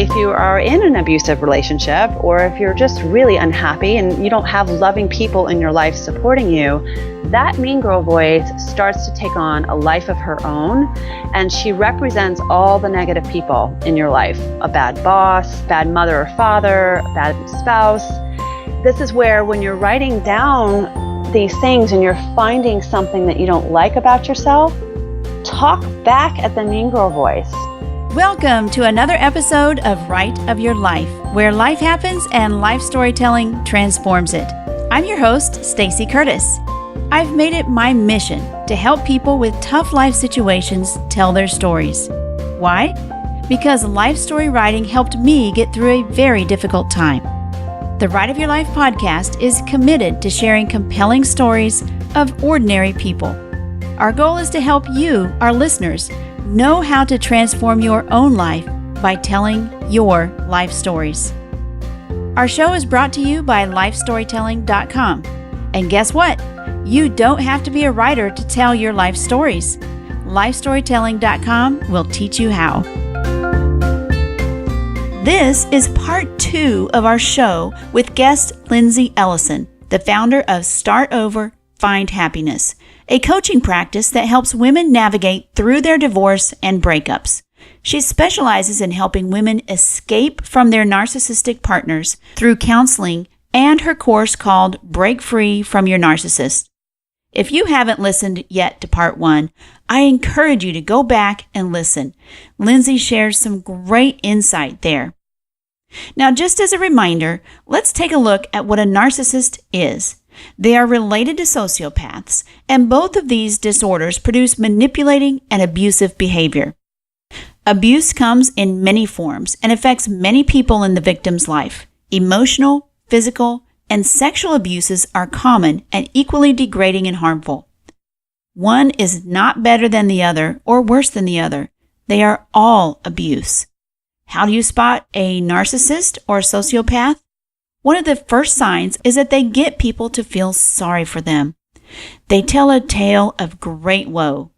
if you are in an abusive relationship, or if you're just really unhappy and you don't have loving people in your life supporting you, that mean girl voice starts to take on a life of her own, and she represents all the negative people in your life. A bad boss, bad mother or father, a bad spouse. This is where when you're writing down these things and you're finding something that you don't like about yourself, talk back at the mean girl voice. Welcome to another episode of Write of Your Life, where life happens and life storytelling transforms it. I'm your host, Stacey Curtis. I've made it my mission to help people with tough life situations tell their stories. Why? Because life story writing helped me get through a very difficult time. The Write of Your Life podcast is committed to sharing compelling stories of ordinary people. Our goal is to help you, our listeners, know how to transform your own life by telling your life stories. Our show is brought to you by lifestorytelling.com. And guess what? You don't have to be a writer to tell your life stories. Lifestorytelling.com will teach you how. This is part 2 of our show with guest Lindsey Ellison, the founder of Start Over, Find Happiness, a coaching practice that helps women navigate through their divorce and breakups. She specializes in helping women escape from their narcissistic partners through counseling and her course called Break Free from Your Narcissist. If you haven't listened yet to part 1, I encourage you to go back and listen. Lindsey shares some great insight there. Now, just as a reminder, let's take a look at what a narcissist is. They are related to sociopaths, and both of these disorders produce manipulating and abusive behavior. Abuse comes in many forms and affects many people in the victim's life. Emotional, physical, and sexual abuses are common and equally degrading and harmful. One is not better than the other or worse than the other. They are all abuse. How do you spot a narcissist or sociopath? One of the first signs is that they get people to feel sorry for them. They tell a tale of great woe,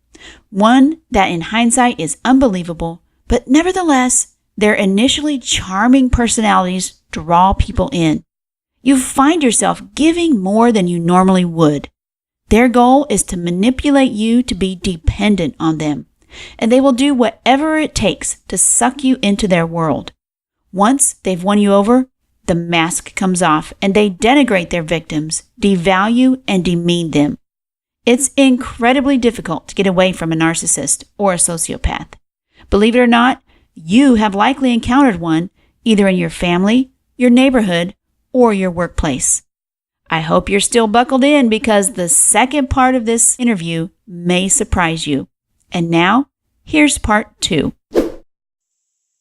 one that in hindsight is unbelievable, but nevertheless, their initially charming personalities draw people in. You find yourself giving more than you normally would. Their goal is to manipulate you to be dependent on them, and they will do whatever it takes to suck you into their world. Once they've won you over, the mask comes off and they denigrate their victims, devalue and demean them. It's incredibly difficult to get away from a narcissist or a sociopath. Believe it or not, you have likely encountered one either in your family, your neighborhood, or your workplace. I hope you're still buckled in because the second part of this interview may surprise you. And now, here's part 2.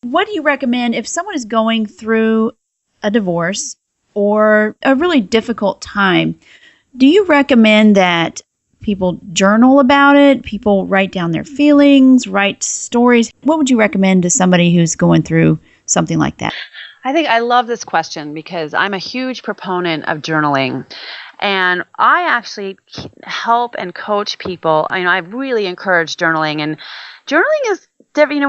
What do you recommend if someone is going through a divorce or a really difficult time? Do you recommend that people journal about it, people write down their feelings, write stories? What would you recommend to somebody who's going through something like that? I think I love this question because I'm a huge proponent of journaling. And I actually help and coach people. I really encourage journaling. And journaling is,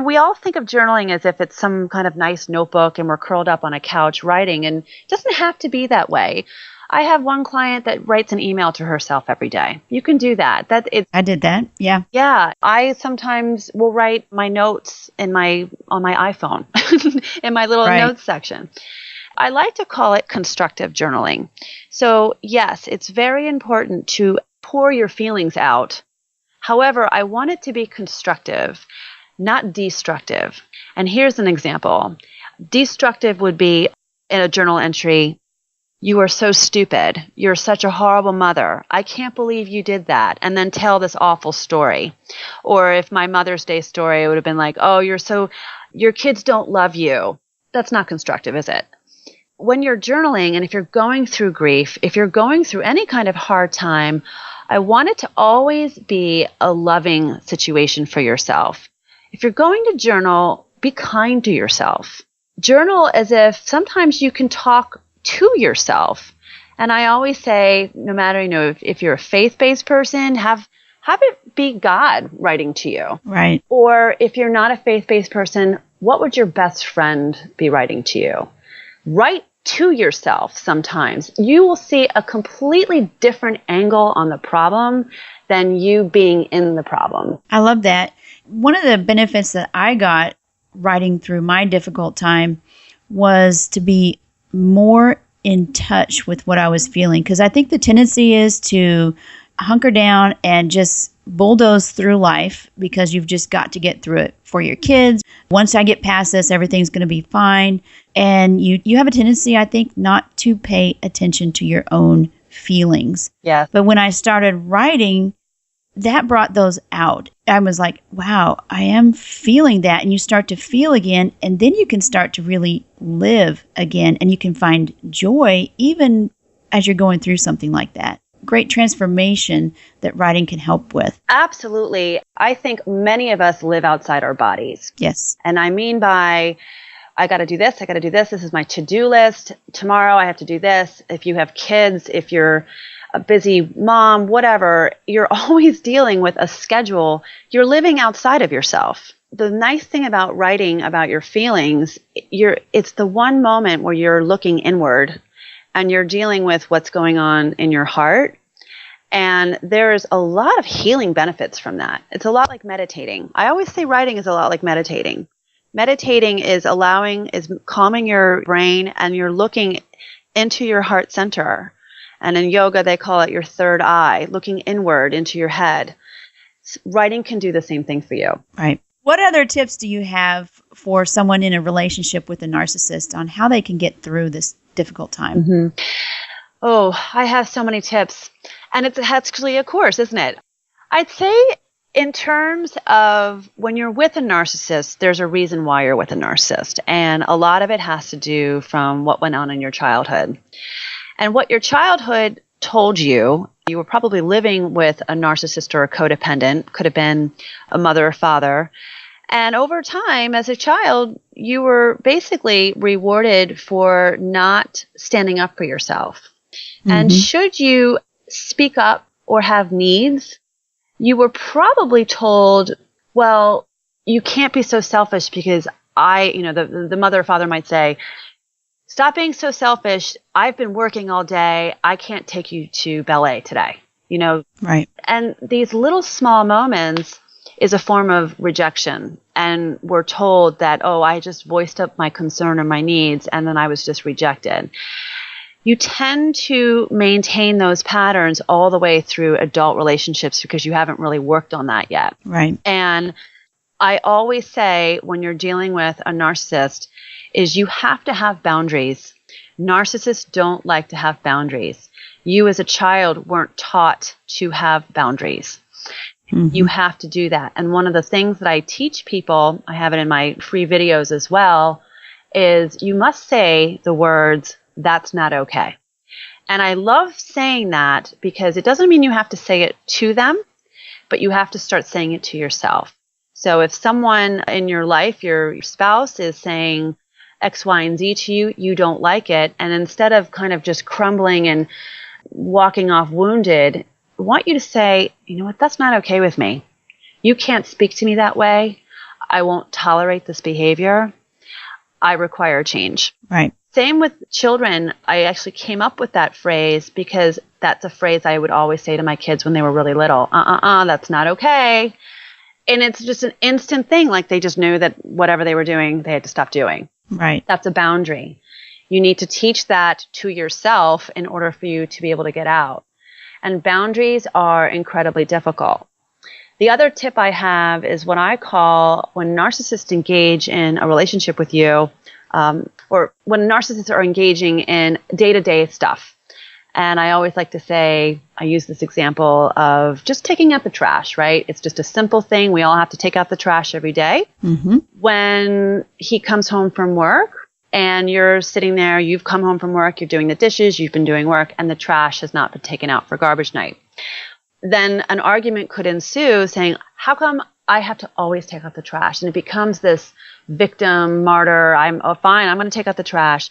we all think of journaling as if it's some kind of nice notebook and we're curled up on a couch writing. And it doesn't have to be that way. I have one client that writes an email to herself every day. You can do that. I did that. Yeah. Yeah. I sometimes will write my notes on my iPhone in my little notes section. I like to call it constructive journaling. So yes, it's very important to pour your feelings out. However, I want it to be constructive, not destructive. And here's an example. Destructive would be in a journal entry, "You are so stupid. You're such a horrible mother. I can't believe you did that." And then tell this awful story. Or if my Mother's Day story, it would have been like, "Oh, your kids don't love you." That's not constructive, is it? When you're journaling, and if you're going through grief, if you're going through any kind of hard time, I want it to always be a loving situation for yourself. If you're going to journal, be kind to yourself. Journal as if sometimes you can talk to yourself. And I always say, no matter, if you're a faith-based person, have it be God writing to you. Right. Or if you're not a faith-based person, what would your best friend be writing to you? Write to yourself sometimes. You will see a completely different angle on the problem than you being in the problem. I love that. One of the benefits that I got writing through my difficult time was to be more in touch with what I was feeling. Because I think the tendency is to hunker down and just bulldoze through life because you've just got to get through it for your kids. Once I get past this, everything's going to be fine. And you have a tendency, I think, not to pay attention to your own feelings. Yeah. But when I started writing, that brought those out. I was like, wow, I am feeling that. And you start to feel again, and then you can start to really live again, and you can find joy even as you're going through something like that. Great transformation that writing can help with. Absolutely. I think many of us live outside our bodies. Yes. And I mean by, I got to do this, this is my to-do list. Tomorrow I have to do this. If you have kids, if you're a busy mom, whatever, you're always dealing with a schedule. You're living outside of yourself. The nice thing about writing about your feelings, it's the one moment where you're looking inward and you're dealing with what's going on in your heart. And there's a lot of healing benefits from that. It's a lot like meditating. I always say writing is a lot like meditating. Meditating is calming your brain, and you're looking into your heart center. And in yoga, they call it your third eye, looking inward into your head. Writing can do the same thing for you. Right. What other tips do you have for someone in a relationship with a narcissist on how they can get through this difficult time? Mm-hmm. Oh, I have so many tips. And it's actually a course, isn't it? I'd say in terms of when you're with a narcissist, there's a reason why you're with a narcissist. And a lot of it has to do from what went on in your childhood. And what your childhood told you, you were probably living with a narcissist or a codependent, could have been a mother or father. And over time, as a child, you were basically rewarded for not standing up for yourself. Mm-hmm. And should you speak up or have needs, you were probably told, well, you can't be so selfish because the mother or father might say, stop being so selfish. I've been working all day. I can't take you to ballet today. Right. And these little small moments is a form of rejection. And we're told that, I just voiced up my concern or my needs, and then I was just rejected. You tend to maintain those patterns all the way through adult relationships because you haven't really worked on that yet. Right. And I always say when you're dealing with a narcissist is you have to have boundaries. Narcissists don't like to have boundaries. You as a child weren't taught to have boundaries. Mm-hmm. You have to do that. And one of the things that I teach people, I have it in my free videos as well, is you must say the words, that's not okay. And I love saying that because it doesn't mean you have to say it to them, but you have to start saying it to yourself. So if someone in your life, your spouse, is saying X, Y, and Z to you, you don't like it. And instead of kind of just crumbling and walking off wounded, I want you to say, you know what, that's not okay with me. You can't speak to me that way. I won't tolerate this behavior. I require change. Right. Same with children. I actually came up with that phrase because that's a phrase I would always say to my kids when they were really little. That's not okay. And it's just an instant thing. Like they just knew that whatever they were doing, they had to stop doing. Right. That's a boundary. You need to teach that to yourself in order for you to be able to get out. And boundaries are incredibly difficult. The other tip I have is what I call when narcissists engage in a relationship with you, or when narcissists are engaging in day-to-day stuff. And I always like to say, I use this example of just taking out the trash, right? It's just a simple thing. We all have to take out the trash every day. Mm-hmm. When he comes home from work and you're sitting there, you've come home from work, you're doing the dishes, you've been doing work, and the trash has not been taken out for garbage night. Then an argument could ensue saying, how come I have to always take out the trash? And it becomes this victim, martyr, fine, I'm going to take out the trash.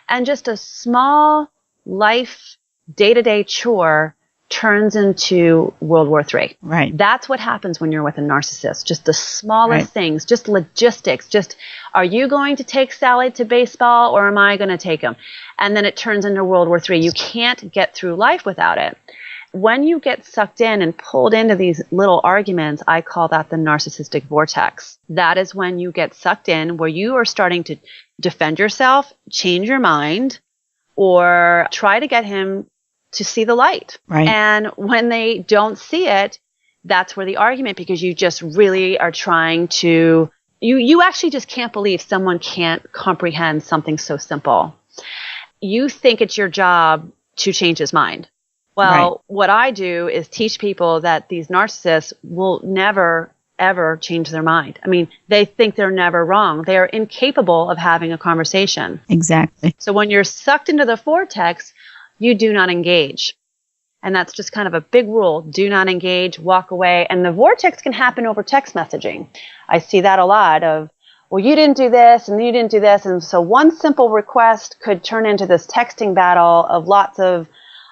And just a small life day-to-day chore turns into World War III. Right. That's what happens when you're with a narcissist. Just the smallest things, just logistics, just, are you going to take Sally to baseball or am I going to take him? And then it turns into World War III. You can't get through life without it. When you get sucked in and pulled into these little arguments, I call that the narcissistic vortex. That is when you get sucked in, where you are starting to defend yourself, change your mind, or try to get him to see the light. Right. And when they don't see it, that's where the argument, because you just really are trying to, you actually just can't believe someone can't comprehend something so simple. You think it's your job to change his mind. Well, what I do is teach people that these narcissists will never, ever change their mind. I mean, they think they're never wrong. They are incapable of having a conversation. Exactly. So when you're sucked into the vortex, you do not engage. And that's just kind of a big rule. Do not engage, walk away. And the vortex can happen over text messaging. I see that a lot of, well, you didn't do this and you didn't do this. And so one simple request could turn into this texting battle of lots of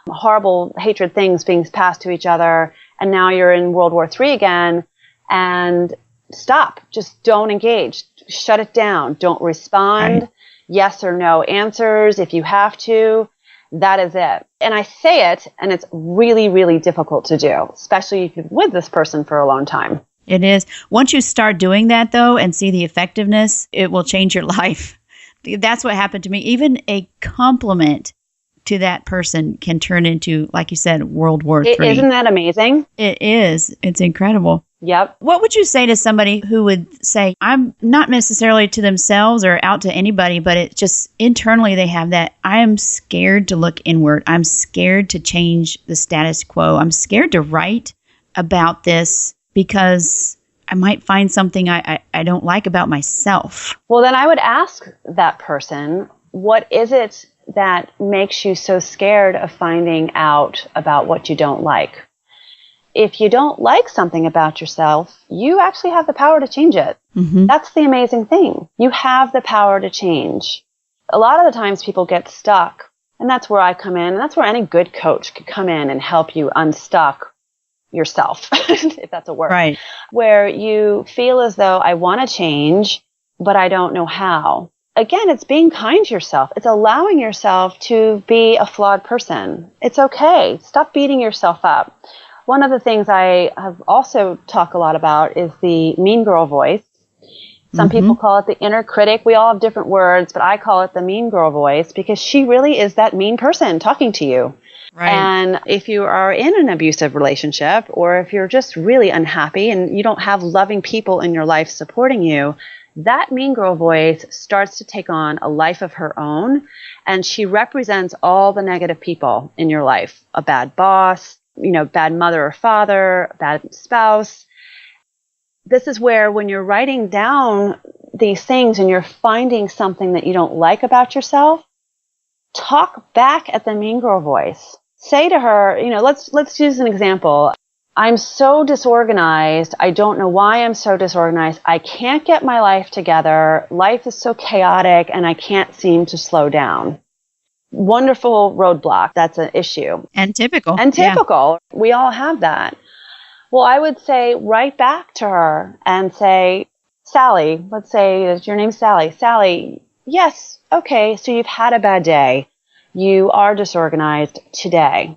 horrible hatred things being passed to each other. And now you're in World War III again. And stop. Just don't engage. Shut it down. Don't respond. Right. Yes or no answers if you have to. That is it. And I say it, and it's really, really difficult to do, especially if you're with this person for a long time. It is. Once you start doing that, though, and see the effectiveness, it will change your life. That's what happened to me. Even a compliment to that person can turn into, like you said, World War III. Isn't that amazing? It is. It's incredible. Yep. What would you say to somebody who would say, I'm not necessarily to themselves or out to anybody, but it just internally they have that, I am scared to look inward. I'm scared to change the status quo. I'm scared to write about this because I might find something I don't like about myself. Well, then I would ask that person, what is it that makes you so scared of finding out about what you don't like? If you don't like something about yourself, you actually have the power to change it. Mm-hmm. That's the amazing thing. You have the power to change. A lot of the times people get stuck, and that's where I come in, and that's where any good coach could come in and help you unstuck yourself, if that's a word. Right. Where you feel as though I want to change, but I don't know how. Again, it's being kind to yourself. It's allowing yourself to be a flawed person. It's okay. Stop beating yourself up. One of the things I have also talked a lot about is the mean girl voice. Some people call it the inner critic. We all have different words, but I call it the mean girl voice because she really is that mean person talking to you. Right. And if you are in an abusive relationship, or if you're just really unhappy and you don't have loving people in your life supporting you, that mean girl voice starts to take on a life of her own, and she represents all the negative people in your life. A bad boss, bad mother or father, bad spouse. This is where when you're writing down these things and you're finding something that you don't like about yourself, talk back at the mean girl voice. Say to her, let's use an example. I'm so disorganized. I don't know why I'm so disorganized. I can't get my life together. Life is so chaotic and I can't seem to slow down. Wonderful roadblock. That's an issue. And typical. Yeah. We all have that. Well, I would say write back to her and say, Sally, let's say your name's Sally. Sally, yes, okay, so you've had a bad day. You are disorganized today.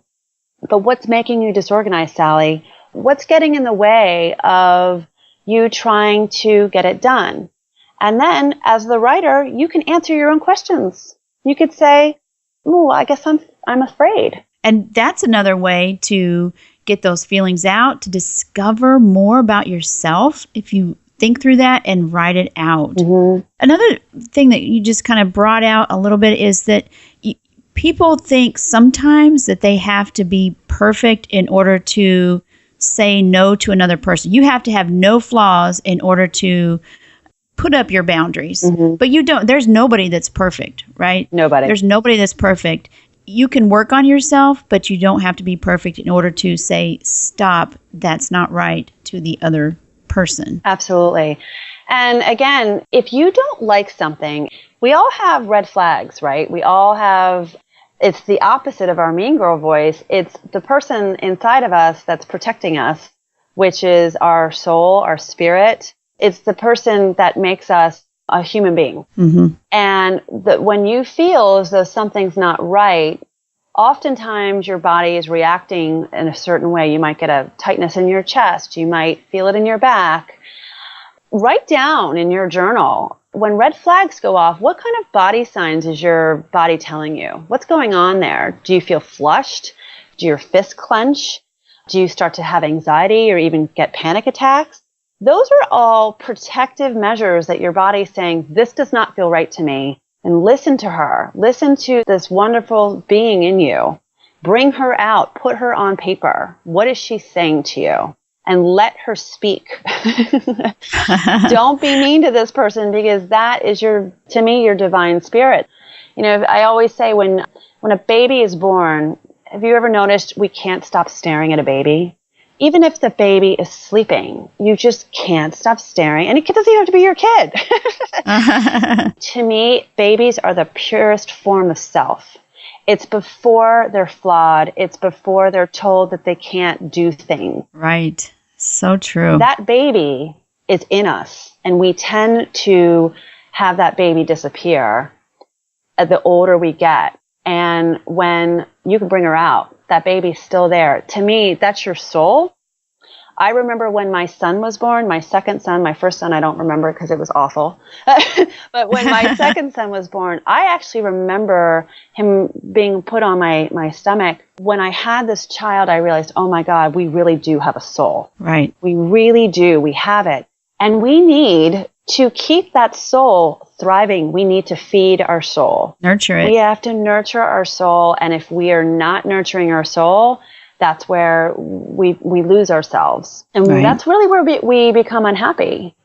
But what's making you disorganized, Sally? What's getting in the way of you trying to get it done? And then, as the writer, you can answer your own questions. You could say, "Ooh, I guess I'm afraid." And that's another way to get those feelings out, to discover more about yourself if you think through that and write it out. Mm-hmm. Another thing that you just kind of brought out a little bit is that people think sometimes that they have to be perfect in order to say no to another person. You have to have no flaws in order to put up your boundaries. Mm-hmm. But you don't. There's nobody that's perfect, right? Nobody. There's nobody that's perfect. You can work on yourself, but you don't have to be perfect in order to say, stop, that's not right, to the other person. Absolutely. And again, if you don't like something, we all have red flags, right? We all have It's the opposite of our mean girl voice. It's the person inside of us that's protecting us, which is our soul, our spirit. It's the person that makes us a human being. Mm-hmm. And when you feel as though something's not right, oftentimes your body is reacting in a certain way. You might get a tightness in your chest. You might feel it in your back. Write down in your journal, when red flags go off, what kind of body signs is your body telling you? What's going on there? Do you feel flushed? Do your fists clench? Do you start to have anxiety or even get panic attacks? Those are all protective measures that your body's saying, this does not feel right to me. And listen to her. Listen to this wonderful being in you. Bring her out. Put her on paper. What is she saying to you? And let her speak. Don't be mean to this person, because that is to me, your divine spirit. You know, I always say when a baby is born, have you ever noticed we can't stop staring at a baby? Even if the baby is sleeping, you just can't stop staring. And it doesn't even have to be your kid. To me, babies are the purest form of self. It's before they're flawed. It's before they're told that they can't do things. Right. So true. That baby is in us, and we tend to have that baby disappear the older we get. And when you can bring her out, that baby's still there. To me, that's your soul. I remember when my son was born, my second son, my first son, I don't remember because it was awful. But when my second son was born, I actually remember him being put on my stomach. When I had this child, I realized, oh my God, we really do have a soul. Right. We really do. We have it. And we need to keep that soul thriving. We need to feed our soul. Nurture it. We have to nurture our soul. And if we are not nurturing our soul, that's where we lose ourselves. And Right. That's really where we become unhappy.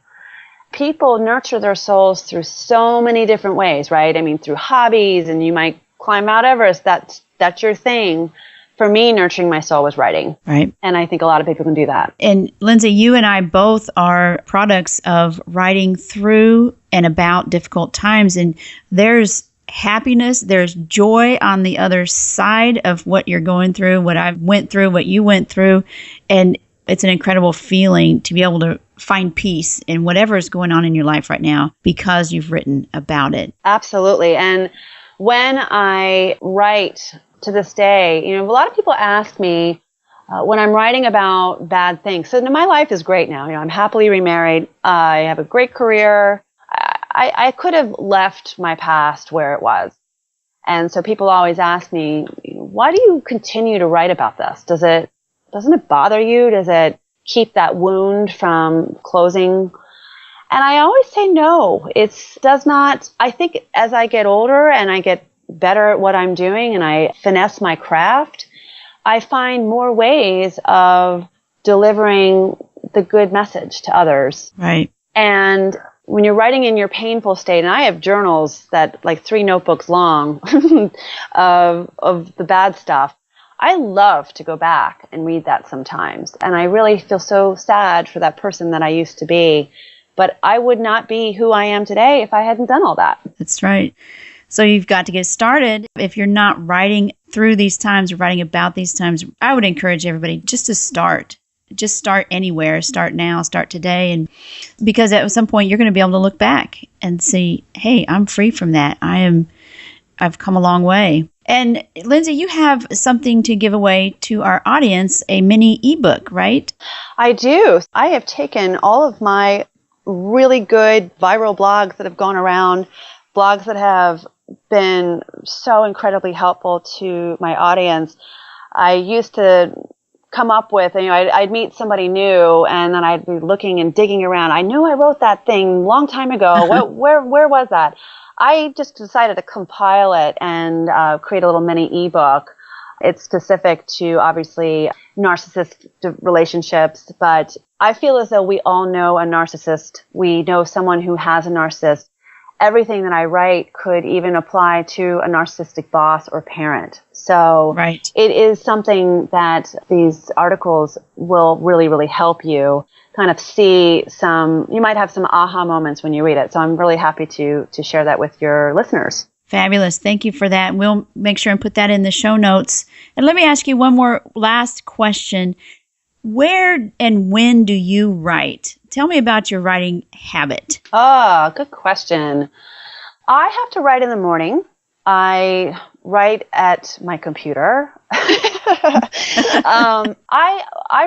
People nurture their souls through so many different ways, right? I mean, through hobbies, and you might climb Mount Everest. That's your thing. For me, nurturing my soul was writing. Right. And I think a lot of people can do that. And Lindsey, you and I both are products of writing through and about difficult times. And there's happiness, there's joy on the other side of what you're going through, what I went through, what you went through. And it's an incredible feeling to be able to find peace in whatever is going on in your life right now because you've written about it. Absolutely. And when I write to this day, you know, a lot of people ask me when I'm writing about bad things. So my life is great now. You know, I'm happily remarried. I have a great career. I could have left my past where it was. And so people always ask me, why do you continue to write about this? Doesn't it bother you? Does it keep that wound from closing? And I always say no. It does not. I think as I get older and I get better at what I'm doing and I finesse my craft, I find more ways of delivering the good message to others. Right. And when you're writing in your painful state, and I have journals that like 3 notebooks long of the bad stuff, I love to go back and read that sometimes. And I really feel so sad for that person that I used to be. But I would not be who I am today if I hadn't done all that. That's right. So you've got to get started. If you're not writing through these times or writing about these times, I would encourage everybody just to start. Just start anywhere. Start now. Start today. And because at some point you're going to be able to look back and see, hey, I'm free from that. I've come a long way. And Lindsey, you have something to give away to our audience, a mini ebook, right? I do. I have taken all of my really good viral blogs that have gone around, blogs that have been so incredibly helpful to my audience. I used to come up with, I'd meet somebody new and then I'd be looking and digging around. I knew I wrote that thing a long time ago. Where was that? I just decided to compile it and create a little mini ebook. It's specific to obviously narcissist relationships, but I feel as though we all know a narcissist. We know someone who has a narcissist. Everything that I write could even apply to a narcissistic boss or parent. So right. It is something that these articles will really, really help you kind of see you might have some aha moments when you read it. So I'm really happy to share that with your listeners. Fabulous. Thank you for that. And we'll make sure and put that in the show notes. And let me ask you one more last question. Where and when do you write? Tell me about your writing habit. Good question. I have to write in the morning. I write at my computer. I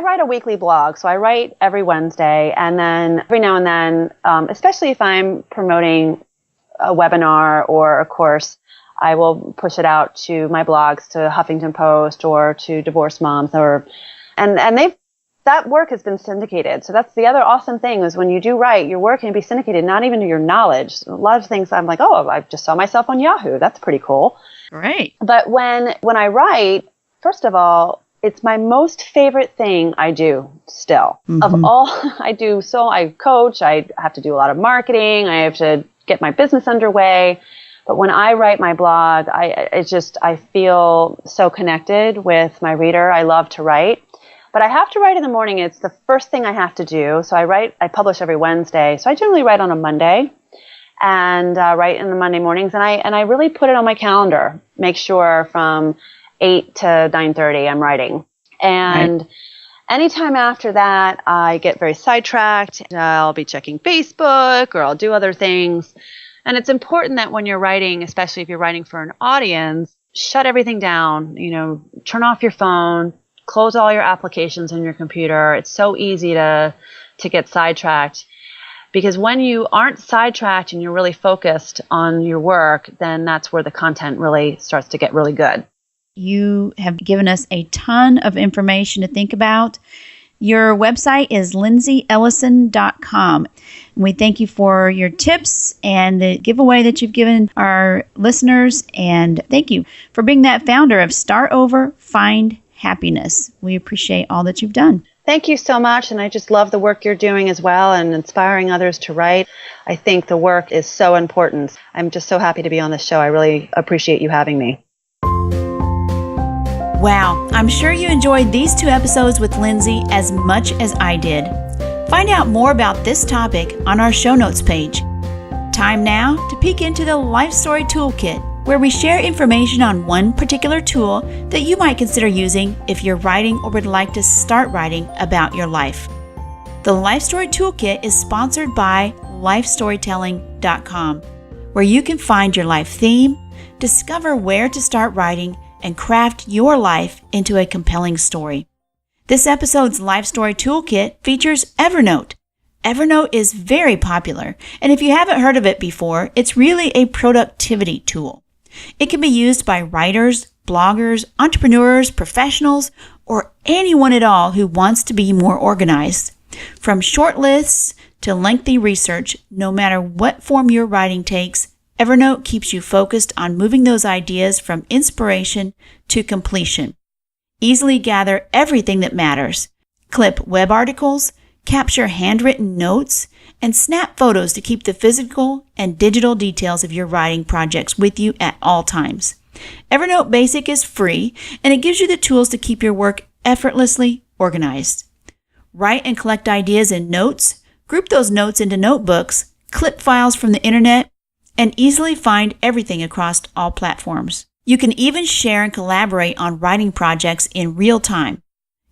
write a weekly blog, so I write every Wednesday, and then every now and then, especially if I'm promoting a webinar or a course, I will push it out to my blogs, to Huffington Post or to Divorced Moms, and that work has been syndicated. So that's the other awesome thing, is when you do write, your work can be syndicated, not even to your knowledge. A lot of things I'm like, oh, I just saw myself on Yahoo. That's pretty cool. Right. But when I write, first of all, it's my most favorite thing I do still. Mm-hmm. Of all I do, so I coach, I have to do a lot of marketing, I have to get my business underway. But when I write my blog, I feel so connected with my reader. I love to write. But I have to write in the morning. It's the first thing I have to do. So I publish every Wednesday. So I generally write on a Monday and write in the Monday mornings. And I really put it on my calendar. Make sure from 8 to 9:30 I'm writing. And anytime after that, I get very sidetracked. I'll be checking Facebook or I'll do other things. And it's important that when you're writing, especially if you're writing for an audience, shut everything down, turn off your phone. Close all your applications on your computer. It's so easy to get sidetracked, because when you aren't sidetracked and you're really focused on your work, then that's where the content really starts to get really good. You have given us a ton of information to think about. Your website is lindseyellison.com. We thank you for your tips and the giveaway that you've given our listeners. And thank you for being that founder of Start Over, Find Happiness. We appreciate all that you've done. Thank you so much. And I just love the work you're doing as well, and inspiring others to write. I think the work is so important. I'm just so happy to be on this show. I really appreciate you having me. Wow, I'm sure you enjoyed these 2 episodes with Lindsey as much as I did. Find out more about this topic on our show notes page. Time now to peek into the Life Story Toolkit, where we share information on one particular tool that you might consider using if you're writing or would like to start writing about your life. The Life Story Toolkit is sponsored by lifestorytelling.com, where you can find your life theme, discover where to start writing, and craft your life into a compelling story. This episode's Life Story Toolkit features Evernote. Evernote is very popular, and if you haven't heard of it before, it's really a productivity tool. It can be used by writers, bloggers, entrepreneurs, professionals, or anyone at all who wants to be more organized. From short lists to lengthy research, no matter what form your writing takes, Evernote keeps you focused on moving those ideas from inspiration to completion. Easily gather everything that matters. Clip web articles, capture handwritten notes, and snap photos to keep the physical and digital details of your writing projects with you at all times. Evernote Basic is free, and it gives you the tools to keep your work effortlessly organized. Write and collect ideas in notes, group those notes into notebooks, clip files from the internet, and easily find everything across all platforms. You can even share and collaborate on writing projects in real time.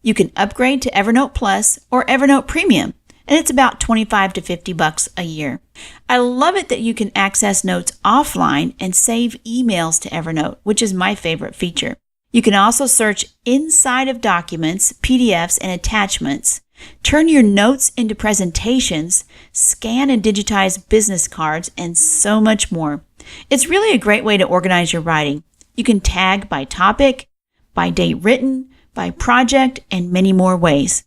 You can upgrade to Evernote Plus or Evernote Premium, and it's about $25 to $50 a year. I love it that you can access notes offline and save emails to Evernote, which is my favorite feature. You can also search inside of documents, PDFs, and attachments, turn your notes into presentations, scan and digitize business cards, and so much more. It's really a great way to organize your writing. You can tag by topic, by date written, by project, and many more ways.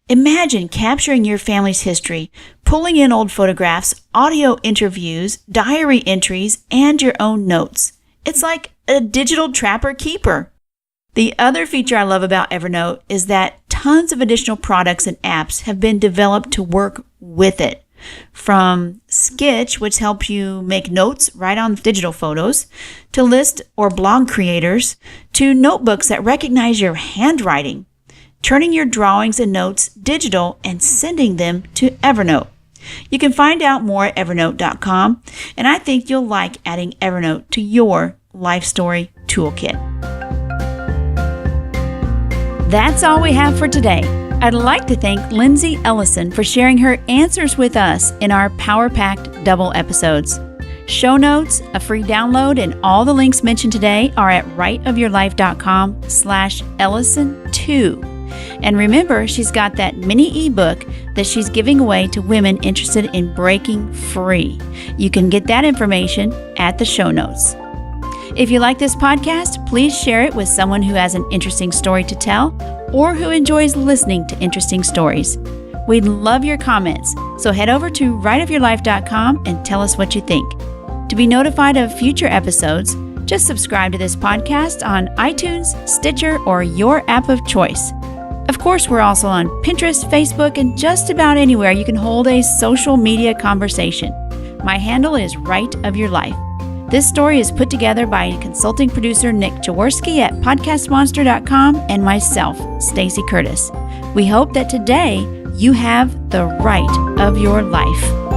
Imagine capturing your family's history, pulling in old photographs, audio interviews, diary entries, and your own notes. It's like a digital trapper keeper. The other feature I love about Evernote is that tons of additional products and apps have been developed to work with it. From Sketch, which helps you make notes right on digital photos, to list or blog creators, to notebooks that recognize your handwriting, turning your drawings and notes digital and sending them to Evernote. You can find out more at evernote.com, and I think you'll like adding Evernote to your life story toolkit. That's all we have for today. I'd like to thank Lindsey Ellison for sharing her answers with us in our power-packed double episodes. Show notes, a free download, and all the links mentioned today are at rightofyourlife.com/Ellison2. And remember, she's got that mini ebook that she's giving away to women interested in breaking free. You can get that information at the show notes. If you like this podcast, please share it with someone who has an interesting story to tell or who enjoys listening to interesting stories. We'd love your comments, so head over to rightofyourlife.com and tell us what you think. To be notified of future episodes, just subscribe to this podcast on iTunes, Stitcher, or your app of choice. Of course, we're also on Pinterest, Facebook, and just about anywhere you can hold a social media conversation. My handle is Right of Your Life. This story is put together by consulting producer Nick Jaworski at podcastmonster.com and myself, Stacey Curtis. We hope that today you have the right of your life.